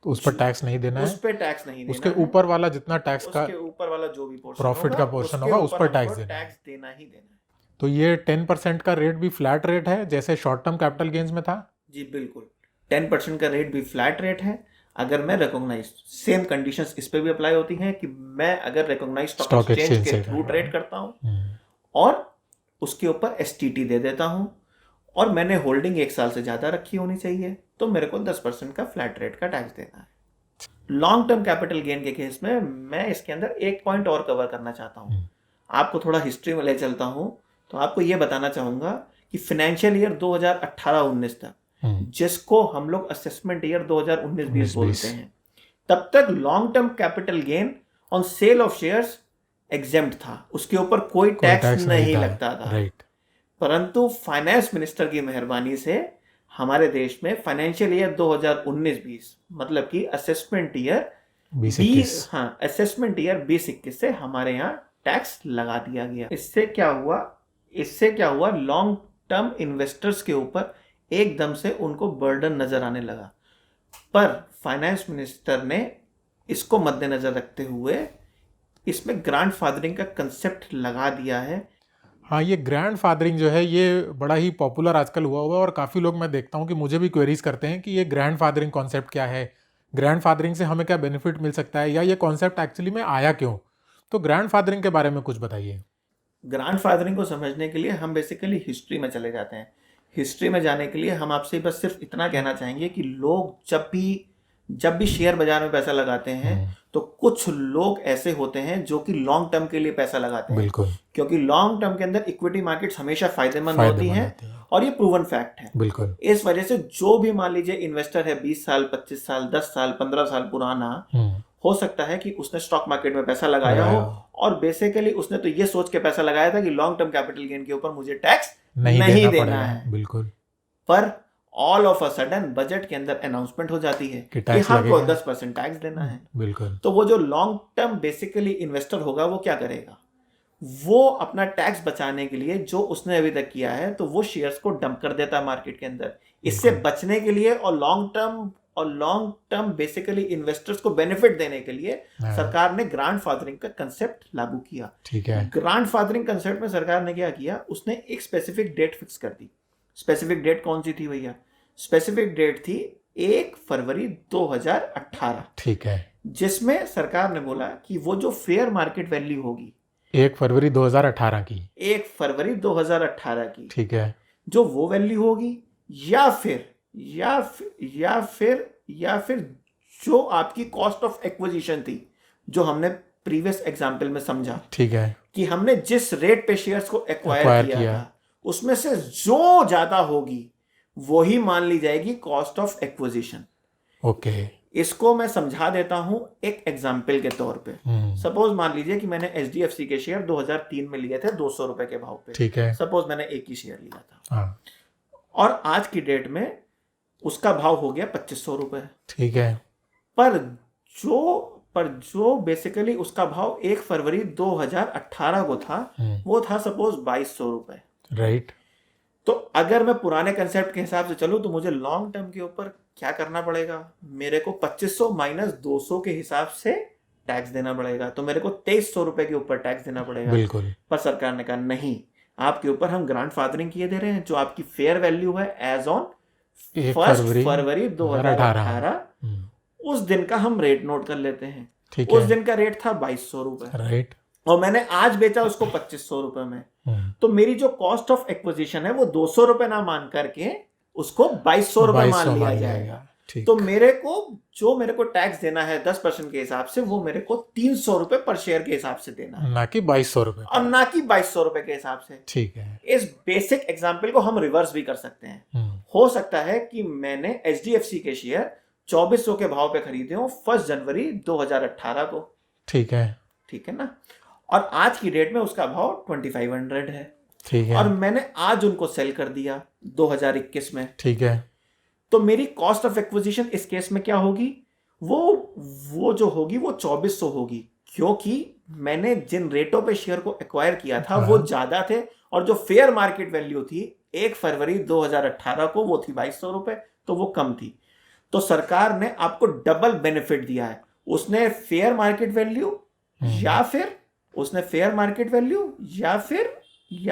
तो उस पर टैक्स नहीं देना है। उस पर टैक्स नहीं देना उसके ऊपर वाला जितना टैक्स का, उसके ऊपर वाला जो भी पोर्शन प्रॉफिट का पोर्शन होगा उस पर टैक्स देना ही देना है। तो ये 10% का रेट भी फ्लैट रेट है जैसे शॉर्ट टर्म कैपिटल गेन्स में था? जी बिल्कुल, 10% का रेट भी फ्लैट रेट है। अगर मैं रिकॉग्नाइज, सेम कंडीशंस इस पे भी अप्लाई होती हैं कि मैं अगर रिकॉग्नाइज स्टॉक एक्सचेंज के थ्रू ट्रेड करता हूं और उसके ऊपर एसटीटी दे देता हूं और मैंने होल्डिंग 1 साल से ज्यादा रखी होनी चाहिए, तो मेरे को 10% का फ्लैट रेट का टैक्स देना है। लॉन्ग टर्म कैपिटल गेन के केस में मैं इसके अंदर एक पॉइंट और कवर करना चाहता हूं। आपको थोड़ा हिस्ट्री में ले चलता हूं तो आपको यह बताना चाहूंगा कि फाइनेंशियल ईयर 2018-19 तक, जिसको हम लोग असेसमेंट ईयर 2019-20 बोलते हैं, तब तक long term capital gain on sale of shares exempt था, उसके ऊपर कोई टैक्स नहीं लगता था। परंतु फाइनेंस मिनिस्टर की मेहरबानी से हमारे देश में फाइनेंशियल ईयर 2019-20 मतलब कि असेसमेंट ईयर 2021 से हमारे यहाँ टैक्स लगा दिया गया। इससे क्या हुआ, लॉन्ग टर्म इन्वेस्टर्स के ऊपर एकदम से उनको बर्डन नजर आने लगा, पर फाइनेंस मिनिस्टर ने इसको मद्देनजर रखते हुए इसमें ग्रैंड फादरिंग का कंसेप्ट लगा दिया है। हाँ, ये ग्रैंड फादरिंग जो है ये बड़ा ही पॉपुलर आजकल हुआ हुआ है और काफ़ी लोग, मैं देखता हूँ कि मुझे भी क्वेरीज करते हैं कि ये ग्रैंड फादरिंग कॉन्सेप्ट क्या है, ग्रैंड फादरिंग से हमें क्या बेनिफिट मिल सकता है, या ये कॉन्सेप्ट एक्चुअली में आया क्यों। तो ग्रैंड फादरिंग के बारे में कुछ बताइए। ग्रैंड फादरिंग को समझने के लिए हम बेसिकली हिस्ट्री में चले जाते हैं। हिस्ट्री में जाने के लिए हम आपसे बस सिर्फ इतना कहना चाहेंगे कि लोग जब भी शेयर बाजार में पैसा लगाते हैं तो कुछ लोग ऐसे होते हैं जो कि लॉन्ग टर्म के लिए पैसा लगाते हैं। बिल्कुल, क्योंकि लॉन्ग टर्म के अंदर इक्विटी मार्केट्स हमेशा फायदेमंद होती हैं और ये प्रूवन फैक्ट है। बिल्कुल, इस वजह से जो भी मान लीजिए इन्वेस्टर है 20 साल 25 साल 10 साल 15 साल पुराना, हो सकता है कि उसने स्टॉक मार्केट में पैसा लगाया हो और बेसिकली उसने तो ये सोच के पैसा लगाया था कि लॉन्ग टर्म कैपिटल गेन के ऊपर मुझे टैक्स नहीं देना है। बिल्कुल, पर all of a sudden budget के अंदर अनाउंसमेंट हो जाती है कि कि टैक्स हमको लगेगा। 10% टैक्स देना है। बिल्कुल। तो वो जो लॉन्ग टर्म बेसिकली इन्वेस्टर होगा वो क्या करेगा, वो अपना टैक्स बचाने के लिए जो उसने अभी तक किया है तो वो शेयर्स को डंप कर देता है मार्केट के अंदर। इससे बचने के लिए और लॉन्ग टर्म बेसिकली इन्वेस्टर्स को बेनिफिट देने के लिए सरकार ने ग्रैंडफादरिंग का कंसेप्ट लागू किया। ठीक है। ग्रैंडफादरिंग कंसेप्ट में सरकार ने क्या किया, उसने एक स्पेसिफिक डेट फिक्स कर दी। स्पेसिफिक डेट कौन सी थी भैया? स्पेसिफिक डेट थी 1 फरवरी 2018। ठीक है। जिसमें सरकार ने बोला कि वो जो फेयर मार्केट वैल्यू होगी 1 फरवरी 2018 की। 1 फरवरी 2018 की, ठीक है। जो वो वैल्यू होगी या फिर जो आपकी कॉस्ट ऑफ एक्विजिशन थी, जो हमने प्रीवियस एग्जांपल में समझा। ठीक है। कि हमने जिस रेट पे शेयर्स को एक्वायर किया था उसमें से जो ज्यादा होगी वही मान ली जाएगी कॉस्ट ऑफ एक्विजिशन। ओके। इसको मैं समझा देता हूं एक एग्जाम्पल के तौर पे। सपोज मान लीजिए कि मैंने HDFC के शेयर 2003 में लिए थे 200 रुपए के भाव पे। ठीक है। सपोज मैंने एक ही शेयर लिया था। हाँ। और आज की डेट में उसका भाव हो गया 2500 रुपए। ठीक है। पर जो बेसिकली उसका भाव 1 फरवरी 2018 को था वो था सपोज 2200 रुपए। राइट। तो अगर मैं पुराने कंसेप्ट के हिसाब से चलूं तो मुझे लॉन्ग टर्म के ऊपर क्या करना पड़ेगा, मेरे को 2500 माइनस 200 के हिसाब से टैक्स देना पड़ेगा। तो मेरे को 2300 रुपए के ऊपर टैक्स देना पड़ेगा। बिल्कुल। पर सरकार ने कहा नहीं, आपके ऊपर हम ग्रैंडफादरिंग किए दे रहे हैं। जो आपकी फेयर वैल्यू है एज ऑन 1 फरवरी 2018 उस दिन का हम रेट नोट कर लेते हैं। ठीक उस है। दिन का रेट था 2200 रुपए। राइट। और मैंने आज बेचा उसको 2500 रुपए में। तो मेरी जो कॉस्ट ऑफ एक्विजिशन है वो 200 रुपए ना मान करके उसको 2200 रुपए मान लिया जाएगा। तो मेरे को टैक्स देना है 10% के हिसाब से, वो मेरे को 300 रुपए पर शेयर के हिसाब से देना है, ना कि 2200 रुपए और ना कि 2200 रुपए के हिसाब से। ठीक है। इस बेसिक एग्जाम्पल को हम रिवर्स भी कर सकते हैं। हो सकता है कि मैंने HDFC के शेयर 2400 के भाव पे खरीदे हो 1 जनवरी 2018 को। ठीक है ना। और आज की डेट में उसका भाव 2500 है। ठीक है। और मैंने आज उनको सेल कर दिया 2021 में। ठीक है। तो मेरी कॉस्ट ऑफ एक्विजिशन इस केस में क्या होगी, वो जो होगी वो 2400 होगी, क्योंकि मैंने जिन रेटों पे शेयर को एक्वायर किया था वो ज्यादा थे, और जो फेयर मार्केट वैल्यू थी 1 फरवरी 2018 को वो थी 2200 रुपए, तो वो कम थी। तो सरकार ने आपको डबल बेनिफिट दिया है। उसने फेयर मार्केट वैल्यू या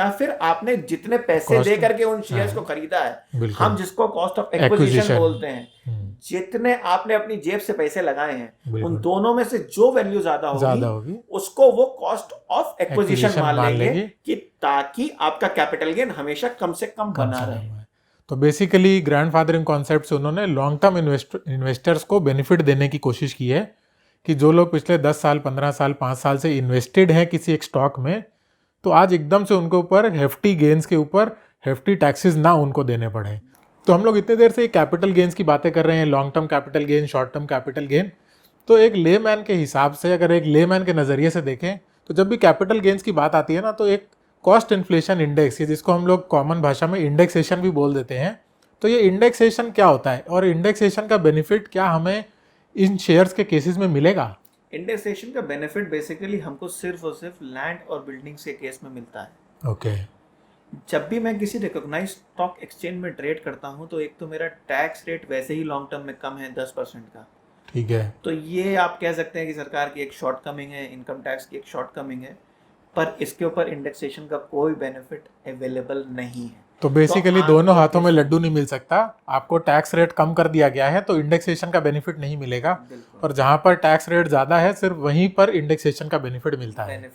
फिर आपने जितने पैसे दे करके उन शेयर्स को खरीदा है, हम जिसको कॉस्ट ऑफ एक्विजिशन बोलते हैं, जितने आपने अपनी जेब से पैसे लगाए हैं, उन दोनों में से जो वैल्यू ज्यादा होगी उसको वो कॉस्ट ऑफ एक्विजिशन मान लेंगे, कि ताकि आपका कैपिटल गेन हमेशा कम से कम बना रहे। तो बेसिकली ग्रैंडफादरिंग कॉन्सेप्ट से उन्होंने लॉन्ग टर्म इन्वेस्टर्स को बेनिफिट देने की कोशिश की है, कि जो लोग पिछले 10 साल 15 साल 5 साल से इन्वेस्टेड हैं किसी एक स्टॉक में, तो आज एकदम से उनके ऊपर हेफ्टी गेन्स के ऊपर हेफ्टी टैक्सेस ना उनको देने पड़े। तो हम लोग इतने देर से कैपिटल गेन्स की बातें कर रहे हैं, long term capital gain, short term capital gain. तो एक लेमैन के हिसाब से, अगर एक लेमैन के नज़रिए से देखें, तो जब भी कैपिटल गेन्स की बात आती है ना, तो एक कॉस्ट इन्फ्लेशन इंडेक्स, जिसको हम लोग कॉमन भाषा में इंडेक्सेशन भी बोल देते हैं, तो ये इंडेक्सेशन क्या होता है और इंडेक्सेशन का बेनिफिट क्या हमें इन शेयर्स के केसेस में मिलेगा? इंडेक्सेशन का बेनिफिट बेसिकली हमको सिर्फ और सिर्फ लैंड और बिल्डिंग्स के केस में मिलता है। ओके। जब भी मैं किसी रिकॉग्नाइज्ड स्टॉक एक्सचेंज में ट्रेड करता हूं, तो एक तो मेरा टैक्स रेट वैसे ही लॉन्ग टर्म में कम है 10% का। ठीक है। तो ये आप कह सकते हैं कि सरकार की एक शॉर्ट कमिंग है, इनकम टैक्स की एक शॉर्ट कमिंग है, पर इसके ऊपर इंडेक्सेशन का कोई बेनिफिट अवेलेबल नहीं है। तो बेसिकली दोनों हाथों में लड्डू नहीं मिल सकता। आपको टैक्स रेट कम कर दिया गया है तो इंडेक्सेशन का बेनिफिट नहीं मिलेगा, और जहां पर टैक्स रेट ज्यादा है सिर्फ वहीं पर इंडेक्सेशन का बेनिफिट मिलता है।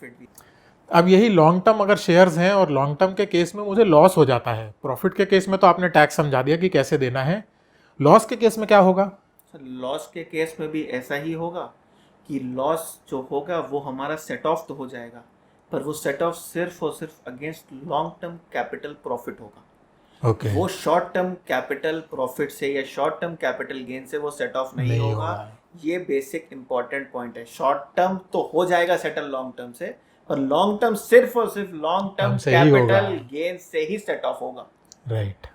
अब यही लॉन्ग टर्म अगर शेयर्स हैं और लॉन्ग टर्म के केस में मुझे लॉस हो जाता है, प्रॉफिट के केस में तो आपने टैक्स समझा दिया कि कैसे देना है, लॉस के केस में क्या होगा? लॉस के केस में भी ऐसा ही होगा कि लॉस जो होगा वो हमारा सेट ऑफ तो हो जाएगा, पर वो सेट ऑफ सिर्फ और सिर्फ against long term capital profit होगा। Okay. वो शॉर्ट टर्म कैपिटल प्रॉफिट से या शॉर्ट टर्म कैपिटल गेन से वो सेट ऑफ नहीं होगा। ये बेसिक इंपॉर्टेंट पॉइंट है। शॉर्ट टर्म तो हो जाएगा सेटल लॉन्ग टर्म से, और लॉन्ग टर्म सिर्फ और सिर्फ लॉन्ग टर्म कैपिटल गेन से ही सेट ऑफ होगा। राइट।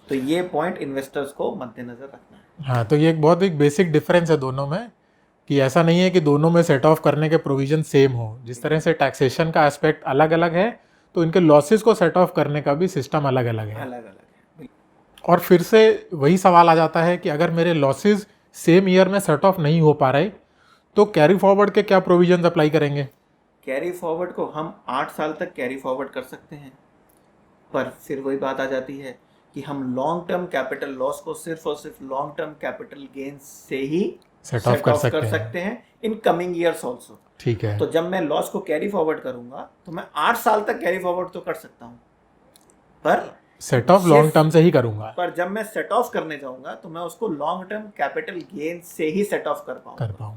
तो ये पॉइंट इन्वेस्टर्स को मद्देनजर रखना है। हाँ, तो ये एक बहुत एक बेसिक डिफरेंस है दोनों में, कि ऐसा नहीं है कि दोनों में सेट ऑफ करने के प्रोविजन सेम हो। जिस तरह से टैक्सेशन का एस्पेक्ट अलग अलग है, तो इनके लॉसेस को सेट ऑफ करने का भी सिस्टम अलग अलग है। अलग अलग है। और फिर से वही सवाल आ जाता है कि अगर मेरे लॉसेस सेम ईयर में सेट ऑफ नहीं हो पा रहे, तो कैरी फॉरवर्ड के क्या प्रोविजंस अप्लाई करेंगे? कैरी फॉरवर्ड को हम 8 साल तक कैरी फॉरवर्ड कर सकते हैं, पर फिर वही बात आ जाती है कि हम लॉन्ग टर्म कैपिटल लॉस को सिर्फ और सिर्फ लॉन्ग टर्म कैपिटल गेन से ही सेट ऑफ कर सकते हैं इन कमिंग ईयर्स ऑल्सो। ठीक है। तो जब मैं लॉस को कैरी फॉरवर्ड करूंगा तो मैं 8 साल तक कैरी फॉरवर्ड तो कर सकता हूँ, पर सेट ऑफ लॉन्ग टर्म से ही करूंगा। पर जब मैं सेट ऑफ करने जाऊंगा तो मैं उसको लॉन्ग टर्म कैपिटल गेन से ही सेट ऑफ कर पाऊंगा।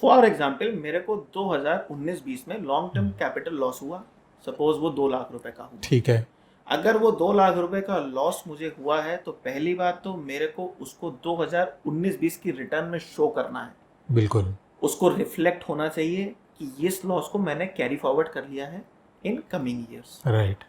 फॉर एग्जाम्पल, मेरे को 2019-20 में लॉन्ग टर्म कैपिटल लॉस हुआ, सपोज वो 2 लाख रुपए का हुआ। ठीक है। अगर वो 2 लाख रुपए का लॉस मुझे हुआ है तो पहली बात तो मेरे को उसको 2019-20 की रिटर्न में शो करना है। बिल्कुल। उसको रिफ्लेक्ट होना चाहिए कि इस लॉस को मैंने कैरी फॉरवर्ड कर लिया है इन कमिंग ईयर्स। राइट।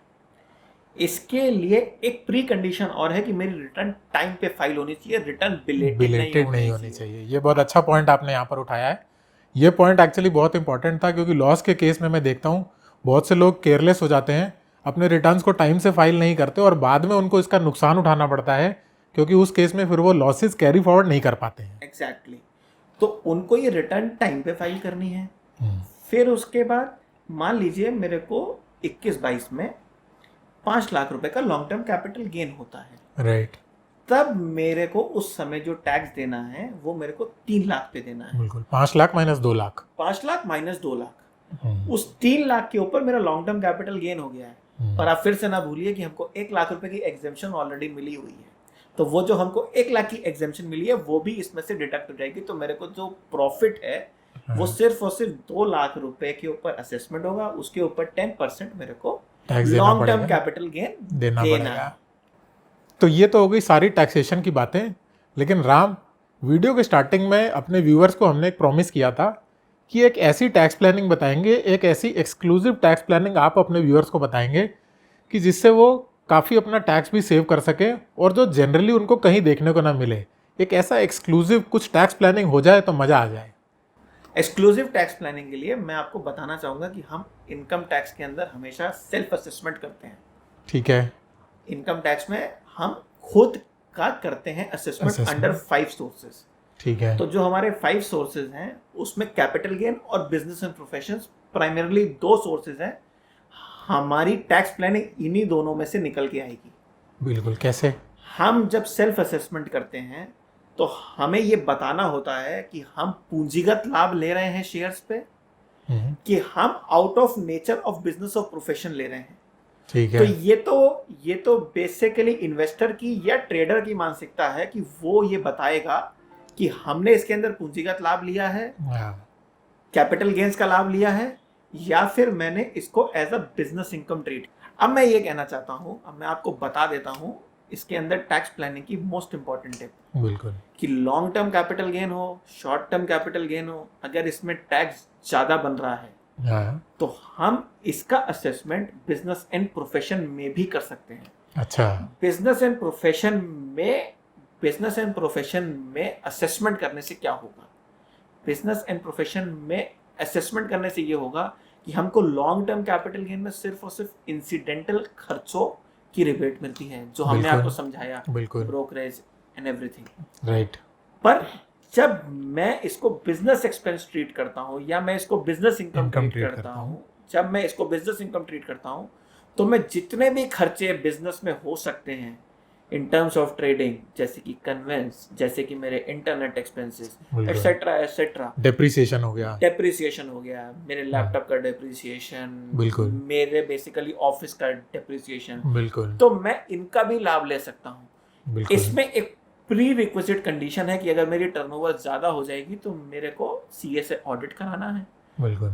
इसके लिए एक प्री कंडीशन और है कि मेरी रिटर्न टाइम पे फाइल होनी चाहिए, रिटर्न बिलेटेड नहीं होनी चाहिए। ये बहुत अच्छा पॉइंट आपने यहाँ पर उठाया है। ये पॉइंट एक्चुअली बहुत इंपॉर्टेंट था, क्योंकि लॉस के केस में मैं देखता हूँ बहुत से लोग केयरलेस हो जाते हैं, अपने रिटर्न्स को टाइम से फाइल नहीं करते और बाद में उनको इसका नुकसान उठाना पड़ता है, क्योंकि उस केस में फिर वो लॉसेस कैरी फॉरवर्ड नहीं कर पाते हैं। एग्जैक्टली। तो उनको ये रिटर्न टाइम पे फाइल करनी है। फिर उसके बाद मान लीजिए मेरे को 21-22 में 5 लाख रुपए का लॉन्ग टर्म कैपिटल गेन होता है। राइट। तब मेरे को उस समय जो टैक्स देना है वो मेरे को 3 लाख पे देना है। बिल्कुल। 5 लाख माइनस 2 लाख। 5 लाख माइनस 2 लाख। उस 3 लाख के ऊपर मेरा लॉन्ग टर्म कैपिटल गेन हो गया है। पर आप फिर से ना भूलिए कि हमको 1 लाख रुपए की एग्जेम्पशन ऑलरेडी मिली हुई है। तो वो जो हमको 1 लाख की एग्जेम्पशन मिली है वो भी इसमें से डिडक्ट हो जाएगी। तो मेरे को जो प्रॉफिट है वो सिर्फ और सिर्फ 2 लाख रुपए के ऊपर असेसमेंट होगा, उसके ऊपर 10% मेरे को लॉन्ग टर्म कैपिटल गेन देना पड़ेगा। तो ये तो हो गई सारी टैक्सेशन की बातें। लेकिन राम, वीडियो के स्टार्टिंग में अपने व्यूअर्स को हमने एक प्रॉमिस किया था कि एक ऐसी टैक्स प्लानिंग बताएंगे, एक ऐसी एक्सक्लूसिव टैक्स प्लानिंग आप अपने व्यूअर्स को बताएंगे कि जिससे वो काफ़ी अपना टैक्स भी सेव कर सके और जो जनरली उनको कहीं देखने को ना मिले। एक ऐसा एक्सक्लूसिव कुछ टैक्स प्लानिंग हो जाए तो मज़ा आ जाए। एक्सक्लूसिव टैक्स प्लानिंग के लिए मैं आपको बताना चाहूँगा कि हम इनकम टैक्स के अंदर हमेशा सेल्फ असेसमेंट करते हैं। ठीक है। इनकम टैक्स में हम खुद का करते हैं असेसमेंट अंडर 5 सोर्सेज। ठीक है। तो जो हमारे 5 सोर्सेज हैं उसमें कैपिटल गेन और business and professions primarily 2 sources हैं। हमारी टैक्स प्लानिंग इन्हीं दोनों में से निकल के आएगी। बिल्कुल। कैसे? हम जब सेल्फ असेसमेंट करते हैं तो हमें ये बताना होता है कि हम पूंजीगत लाभ ले रहे हैं शेयर्स पे, कि हम out of nature of business of profession ले रहे हैं। ठीक है। तो ये तो बेसिकली इन्वेस्टर की या ट्रेडर की मानसिकता है कि वो ये बताएगा कि हमने इसके अंदर पूंजीगत लाभ लिया है, कैपिटल गेन्स का लाभ लिया है, या फिर मैंने इसको as a business income treat. अब मैं ये कहना चाहता हूँ, अब मैं आपको बता देता हूँ इसके अंदर टैक्स प्लानिंग की मोस्ट इंपॉर्टेंट टिप। बिल्कुल। कि लॉन्ग टर्म कैपिटल गेन हो, शॉर्ट टर्म कैपिटल गेन हो, अगर इसमें टैक्स ज्यादा बन रहा है तो हम इसका असेसमेंट बिजनेस एंड प्रोफेशन में भी कर सकते हैं। अच्छा। बिजनेस एंड प्रोफेशन में असेसमेंट करने से क्या होगा? बिजनेस एंड प्रोफेशन में असेसमेंट करने से ये होगा कि हमको लॉन्ग टर्म कैपिटल गेन में सिर्फ और सिर्फ इंसिडेंटल खर्चों की रिबेट मिलती है, जो हमने आपको समझाया, ब्रोकरेज एंड एवरीथिंग। राइट। पर जब मैं इसको बिजनेस एक्सपेंस ट्रीट करता हूँ या मैं इसको बिजनेस इनकम ट्रीट करता हूँ, जब मैं इसको बिजनेस इनकम ट्रीट करता हूँ तो मैं जितने भी खर्चे बिजनेस में हो सकते हैं इन टर्म्स ऑफ ट्रेडिंग, जैसे कि कन्वेंस, जैसे कि मेरे इंटरनेट एक्सपेंसेस एटसेट्रा, डेप्रिसिएशन हो गया, मेरे लैपटॉप का डेप्रिसिएशन, बिल्कुल, मेरे बेसिकली ऑफिस का डेप्रिसिएशन, बिल्कुल, तो मैं इनका भी लाभ ले सकता हूँ। इसमें एक प्री रिक्विजिट कंडीशन है कि अगर मेरी टर्नओवर ज्यादा हो जाएगी तो मेरे को सीए से ऑडिट कराना है। बिल्कुल।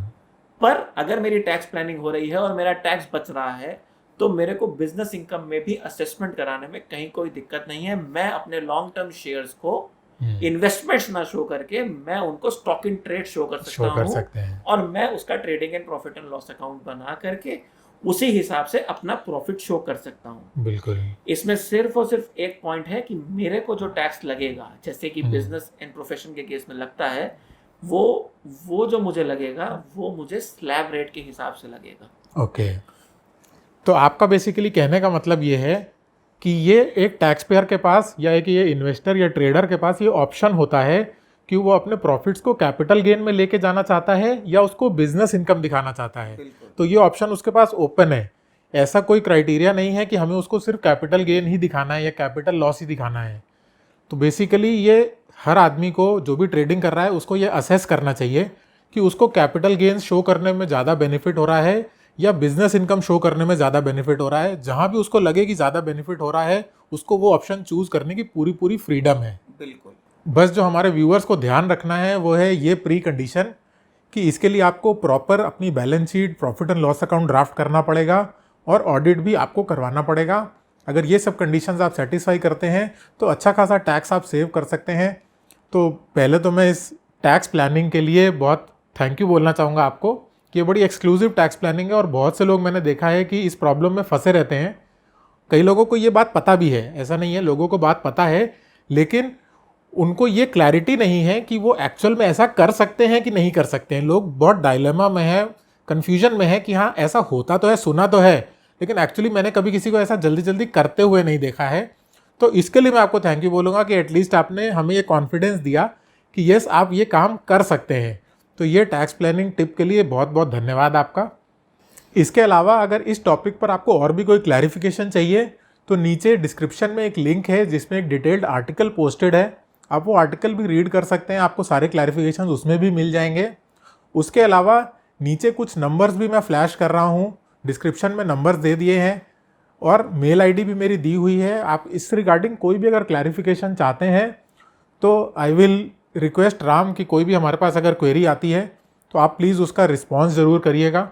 पर अगर मेरी टैक्स प्लानिंग हो रही है और मेरा टैक्स बच रहा है तो मेरे को बिजनेस इनकम में भी असेसमेंट कराने में कहीं कोई दिक्कत नहीं है। मैं अपने लॉन्ग टर्म शेयर्स को इन्वेस्टमेंट्स ना शो करके मैं उनको स्टॉक इन ट्रेड शो कर सकता हूँ और मैं उसका trading and profit and loss account बना करके उसी हिसाब से अपना प्रॉफिट शो कर सकता हूँ। बिल्कुल। इसमें सिर्फ और सिर्फ एक पॉइंट है कि मेरे को जो टैक्स लगेगा, जैसे कि बिजनेस एंड प्रोफेशन के केस में लगता है, वो जो मुझे लगेगा वो मुझे स्लैब रेट के हिसाब से लगेगा। ओके। तो आपका बेसिकली कहने का मतलब ये है कि ये एक टैक्स पेयर के पास या एक ये इन्वेस्टर या ट्रेडर के पास ये ऑप्शन होता है कि वो अपने प्रॉफिट्स को कैपिटल गेन में लेके जाना चाहता है या उसको बिजनेस इनकम दिखाना चाहता है। तो ये ऑप्शन उसके पास ओपन है। ऐसा कोई क्राइटेरिया नहीं है कि हमें उसको सिर्फ कैपिटल गेन ही दिखाना है या कैपिटल लॉस ही दिखाना है। तो बेसिकली ये हर आदमी को, जो भी ट्रेडिंग कर रहा है, उसको ये असेस करना चाहिए कि उसको कैपिटल गेन्स शो करने में ज़्यादा बेनिफिट हो रहा है या बिजनेस इनकम शो करने में ज़्यादा बेनिफिट हो रहा है। जहाँ भी उसको लगे कि ज़्यादा बेनिफिट हो रहा है, उसको वो ऑप्शन चूज करने की पूरी फ्रीडम है। बिल्कुल। बस जो हमारे व्यूअर्स को ध्यान रखना है वो है ये प्री कंडीशन कि इसके लिए आपको प्रॉपर अपनी balance sheet, profit and loss account draft करना पड़ेगा और ऑडिट भी आपको करवाना पड़ेगा। अगर ये सब कंडीशंस आप सेटिस्फाई करते हैं तो अच्छा खासा टैक्स आप सेव कर सकते हैं। तो पहले तो मैं इस टैक्स प्लानिंग के लिए बहुत थैंक यू बोलना चाहूँगा आपको कि ये बड़ी एक्सक्लूसिव टैक्स प्लानिंग है और बहुत से लोग मैंने देखा है कि इस प्रॉब्लम में फंसे रहते हैं। कई लोगों को ये बात पता भी है, ऐसा नहीं है, लोगों को बात पता है, लेकिन उनको ये क्लैरिटी नहीं है कि वो एक्चुअल में ऐसा कर सकते हैं कि नहीं कर सकते हैं। लोग बहुत डायलेमा में है, कन्फ्यूजन में है कि हाँ ऐसा होता तो है, सुना तो है, लेकिन एक्चुअली मैंने कभी किसी को ऐसा जल्दी जल्दी करते हुए नहीं देखा है। तो इसके लिए मैं आपको थैंक यू बोलूँगा कि एटलीस्ट आपने हमें ये कॉन्फिडेंस दिया कि यस आप ये काम कर सकते हैं। तो ये टैक्स प्लानिंग टिप के लिए बहुत बहुत धन्यवाद आपका। इसके अलावा अगर इस टॉपिक पर आपको और भी कोई क्लैरिफिकेशन चाहिए तो नीचे डिस्क्रिप्शन में एक लिंक है जिसमें एक डिटेल्ड आर्टिकल पोस्टेड है। आप वो आर्टिकल भी रीड कर सकते हैं, आपको सारे क्लैरिफिकेशन उसमें भी मिल जाएंगे। उसके अलावा नीचे कुछ नंबर्स भी मैं फ्लैश कर रहा हूँ, डिस्क्रिप्शन में नंबर्स दे दिए हैं और मेल आईडी भी मेरी दी हुई है। आप इस रिगार्डिंग कोई भी अगर क्लैरिफिकेशन चाहते हैं तो आई विल रिक्वेस्ट राम कि कोई भी हमारे पास अगर क्वेरी आती है तो आप प्लीज़ उसका रिस्पॉन्स ज़रूर करिएगा।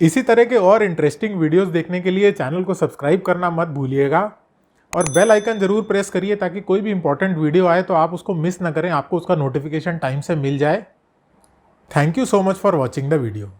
इसी तरह के और इंटरेस्टिंग वीडियोस देखने के लिए चैनल को सब्सक्राइब करना मत भूलिएगा और बेल आइकन ज़रूर प्रेस करिए ताकि कोई भी इंपॉर्टेंट वीडियो आए तो आप उसको मिस ना करें, आपको उसका नोटिफिकेशन टाइम से मिल जाए। Thank you so much for watching the video.